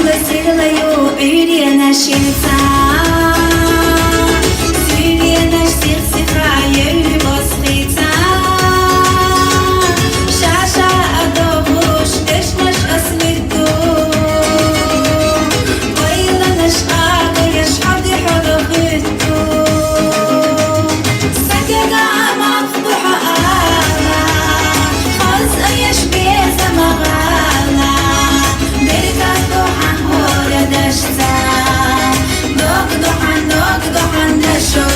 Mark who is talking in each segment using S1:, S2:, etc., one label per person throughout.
S1: Силою перена щенца, сирена всех сыграю восхица. Шаша адобуш, деш наш осмиту. Ойла наш агу, яш хади халахиту. Сакега мaqbuha ala, khaz ayash beza magala. Berka dohan hora dashta, dog dohan dasho.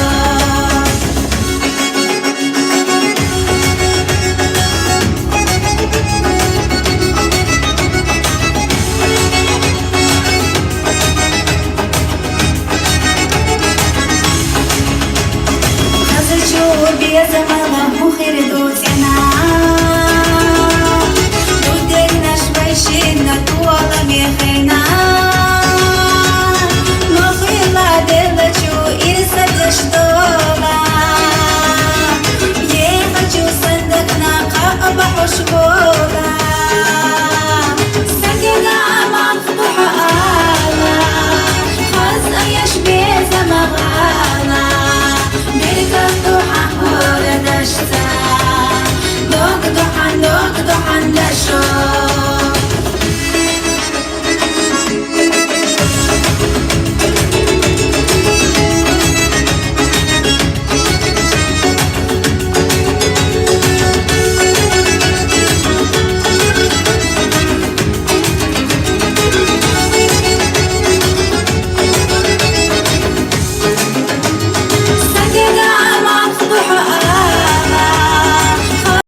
S1: Безамала мухер дутина, дудерна швайшина туала мехена, мухила делачу ирса дешдола, я хочу сандакна каба хушбола, сакина мaqbuha ala, khaz ayash bezamala, berka dohan hora dashta, dog dohan dasho.